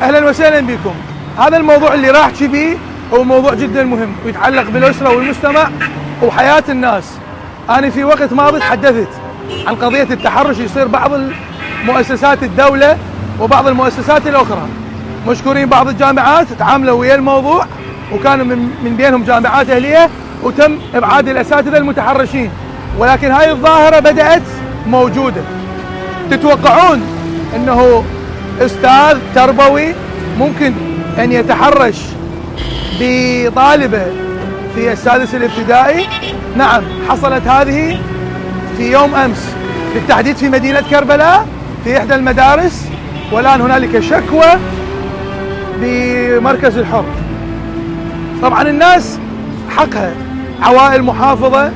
اهلا وسهلا بكم. هذا الموضوع اللي راح احكي فيه هو موضوع جدا مهم ويتعلق بالاسره والمجتمع وحياه الناس. انا في وقت ماضي تحدثت عن قضيه التحرش يصير بعض مؤسسات الدوله وبعض المؤسسات الاخرى. مشكورين بعض الجامعات تعاملوا ويا الموضوع وكانوا من بينهم جامعات اهليه وتم ابعاد الاساتذه المتحرشين، ولكن هاي الظاهره بدات موجوده. تتوقعون انه استاذ تربوي ممكن ان يتحرش بطالبه في السادس الابتدائي؟ نعم، حصلت هذه في يوم امس بالتحديد في مدينه كربلاء في احدى المدارس، والان هنالك شكوى بمركز الحر. طبعا الناس حقها، عوائل محافظه،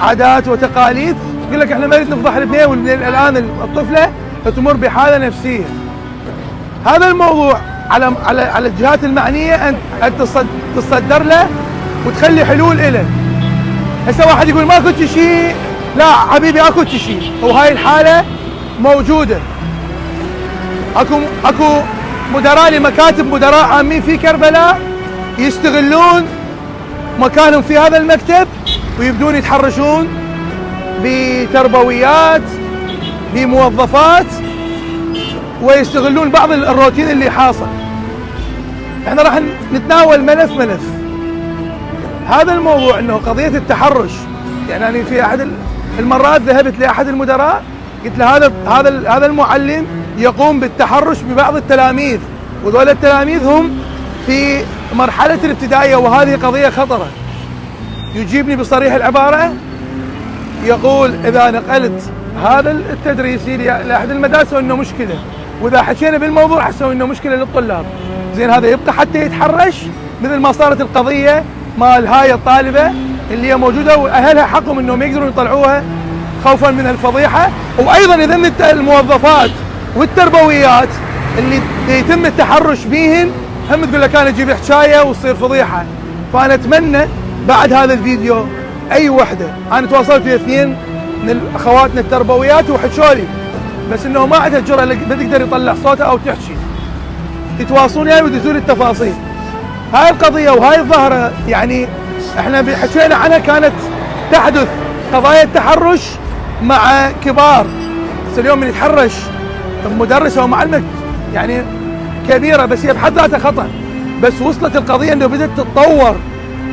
عادات وتقاليد، يقول لك احنا ما نريد نفضح البنيه، والان الطفله تمر بحاله نفسيه. هذا الموضوع على الجهات المعنيه ان تصدر له وتخلي حلول له. هسه واحد يقول ماكو شيء، لا حبيبي اكو شيء، وهاي الحاله موجوده. اكو مدراء لمكاتب مدراء عامين في كربلاء يستغلون مكانهم في هذا المكتب ويبدون يتحرشون بتربويات، بموظفات، ويستغلون بعض الروتين اللي حاصل. احنا راح نتناول ملف هذا الموضوع، انه قضيه التحرش. يعني انا في احد المرات ذهبت لاحد المدراء قلت له هذا المعلم يقوم بالتحرش ببعض التلاميذ، وذول التلاميذ هم في مرحله الابتدائيه، وهذه قضيه خطره. يجيبني بصريح العباره يقول اذا نقلت هذا التدريسي لاحد المدارس انه مشكله، واذا حكينا بالموضوع حسوا انه مشكله للطلاب. زين هذا يبقى حتى يتحرش، مثل ما صارت القضيه مال هاي الطالبه اللي هي موجوده واهلها حقهم انهم ما يقدرون يطلعوها خوفا من الفضيحه. وايضا اذا الموظفات والتربويات اللي يتم التحرش بهن هم تقول لك انا اجيب حكايه وتصير فضيحه. فانا اتمنى بعد هذا الفيديو اي وحده، انا تواصلت ويا اثنين من اخواتنا التربويات وحكوا لي بس انه ما عندها الجرأه لا تقدر يطلع صوتها او تحكي، يتواصلون وياي ويدزون التفاصيل. هاي القضيه وهاي الظاهره يعني احنا حكينا عنها، كانت تحدث قضايا التحرش مع كبار. بس اليوم من يتحرش مدرسه او معلمه يعني كبيره بس هي بحد ذاتها خطا، بس وصلت القضيه انه بدات تتطور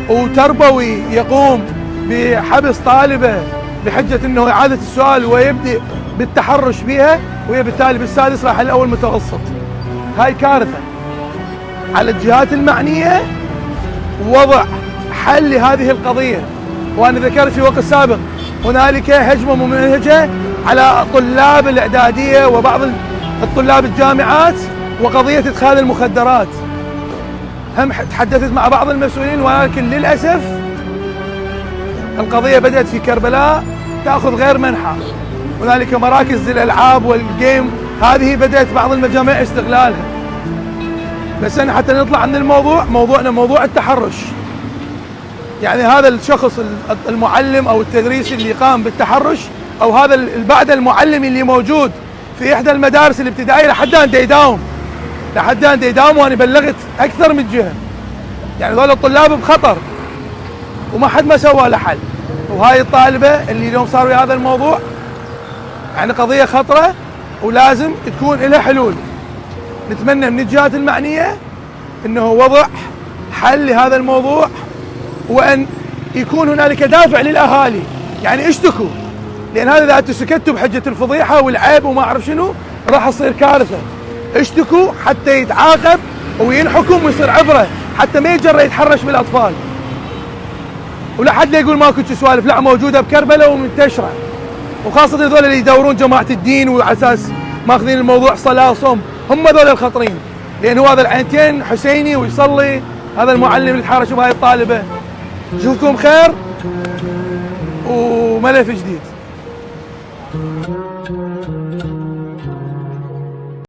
وتربوي يقوم بحبس طالبه بحجه انه اعاده السؤال ويبدأ بالتحرش بها، وهي بالتالي بالسادس راح الاول متوسط. هاي كارثه. على الجهات المعنيه وضع حل لهذه القضيه. وانا ذكرت في وقت سابق هنالك هجمه ممنهجه على طلاب الاعداديه وبعض الطلاب الجامعات وقضيه ادخال المخدرات. هم تحدثت مع بعض المسؤولين، ولكن للاسف القضيه بدات في كربلاء تاخذ غير منحى. هنالك مراكز الالعاب والجيم هذه بدات بعض المجامع استغلالها. بس انا حتى نطلع عن الموضوع، موضوعنا موضوع التحرش. يعني هذا الشخص المعلم او التدريسي اللي قام بالتحرش، او هذا بعد المعلم اللي موجود في احدى المدارس الابتدائيه لحد الان يداوم، وانا بلغت اكثر من جهه. يعني هذول الطلاب بخطر وما حد ما سوى له حل. وهاي الطالبه اللي اليوم صار ويا هذا الموضوع يعني قضيه خطره ولازم تكون لها حلول. نتمنى من الجهات المعنيه انه وضع حل لهذا الموضوع، وان يكون هنالك دافع للاهالي. يعني اشتكوا، لان هذا اذا انتم سكتوا بحجه الفضيحه والعيب وما اعرف شنو راح تصير كارثه. اشتكوا حتى يتعاقب وينحكم ويصير عبره، حتى ما يتجرأ يتحرش بالاطفال. ولا حد لا يقول ماكو سوالف، لا موجوده بكربلاء ومنتشره. وخاصه هذول اللي يدورون جماعه الدين وعلى اساس ماخذين الموضوع صلاه وصوم، هم هذول الخطرين. لان هو هذا العينتين حسيني ويصلي، هذا المعلم اللي تحارش بهاي الطالبه. نشوفكم خير وملف جديد.